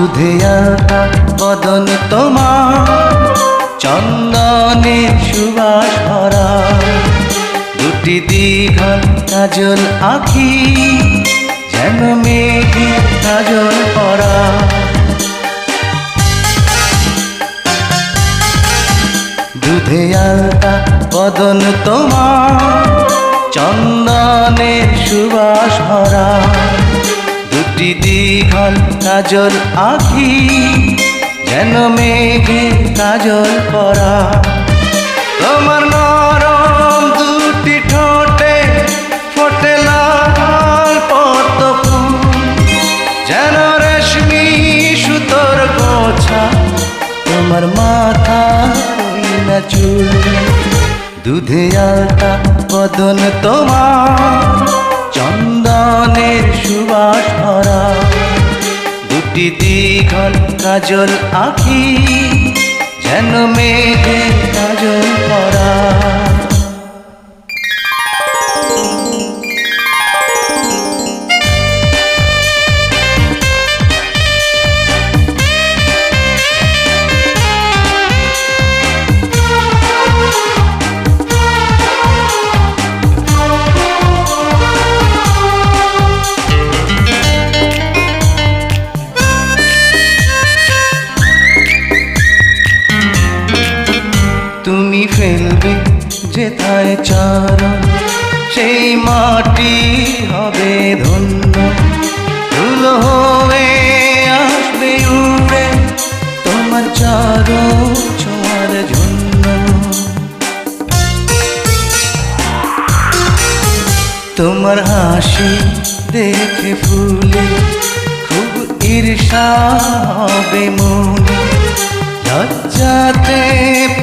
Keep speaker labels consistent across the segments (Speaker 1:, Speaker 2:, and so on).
Speaker 1: দুধে আলতা বদন তোমার, চন্দনের সুবাস ভরা, দুটি দীঘল কাজল আঁখি, যেন মেঘে কাজল পরা। দুধে আলতা বদন তোমার, চন্দনের সুবাস ভরা, দুটি দীঘল কাজল আঁখি, যেন মেঘে কাজল পরা। তোমার নরম দুটি ঠোঁটে ফোটে লাল পদ্ম ফুল, যেন রেশমি সুতোর গোছা, তোমার মাথা না চুল। দুধে আলতা বদন তোমার, চন্দনের সুবাস ভরা, দুটি দীঘল কাজল আঁখি, যেন মেঘে কাজল পরা। তুমি ফেলবে যেথায় চরণ, সেই মাটি হবে ধন্য, ধুলো হয়ে আসবে উড়ে তোমার চরণ ছোঁয়ার জন্য। তোমার হাসি দেখে ফুলে খুব ঈর্ষা হবে মনে, লজ্জাতে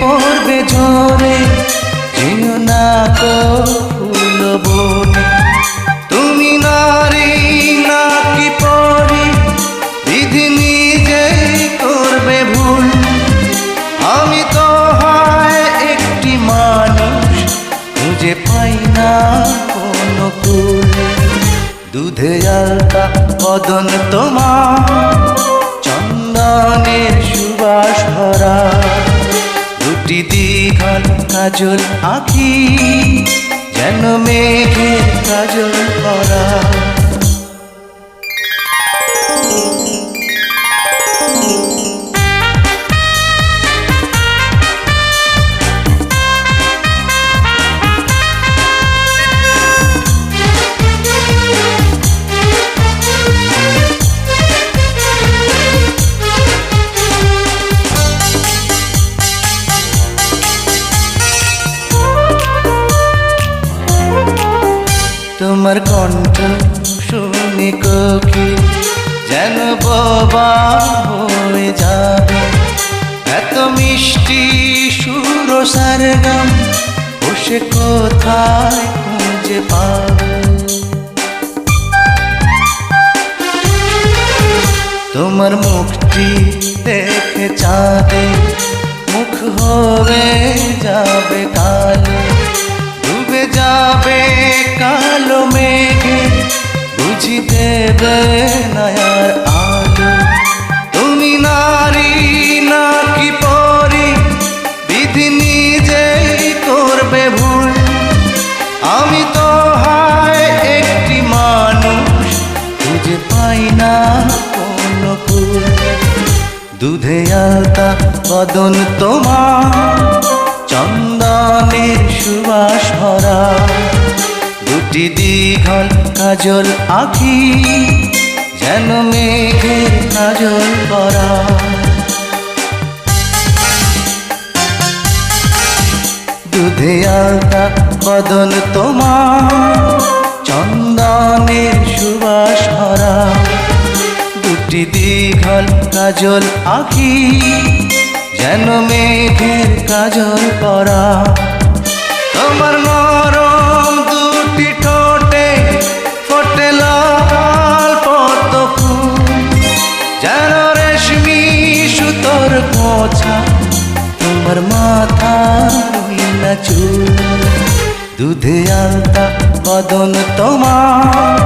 Speaker 1: পড়বে ঝরে যেও না গো ফুল বনে। তুমি নারী নাকি পরি, বিধি নিজেই করবে ভুল, আমি তো হয় একটি মানুষ, খুঁজে পাই না কোনো কুল। দুধে আলতা বদন তোমার, চন্দনের সুবাস ভরা, দুটি দীঘল কাজল আঁখি, যেন মেঘে কাজল পরা। তোমার কণ্ঠ শুনে কোকিল যেন বোবা হয়ে যাবে, এত মিষ্টি সুর সারগাম বসে কোথায় খুঁজে পাবে। তোমার মুখটি দেখে চাঁদে মুখ হয়ে যাবে কালো, ডুবে যাবে কালো মেঘে, বুঝি দেবে নয়ার আলো। তুমি নারী নাকি পরি, বিধি নিজেই করবে ভুল, আমি তো হয় একটি মানুষ, খুঁজে পাই না কোনো কুল। দুধে আলতা বদন তোমার, চন্দনের সুবাস ভরা, দুটি দীঘল কাজল আঁখি, যেন মেঘে কাজল পরা। দুধে আলতা বদন তোমার, চন্দনের সুবাস ভরা, দুটি দীঘল কাজল আঁখি, যেন মেঘের কাজল পরা। তোমার নরম দুটি ঠোঁটে ফোটে লাল পদ্ম ফুল, যেন রেশমি সুতোর গোছা, তোমার মাথা না চুল। দুধে আলতা বদন তোমার,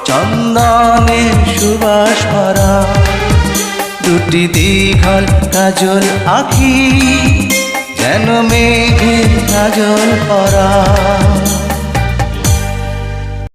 Speaker 1: চন্দনের সুবাস ভরা, দুটি দীঘল কাজল আঁখি যেন মেঘে কাজল পরা।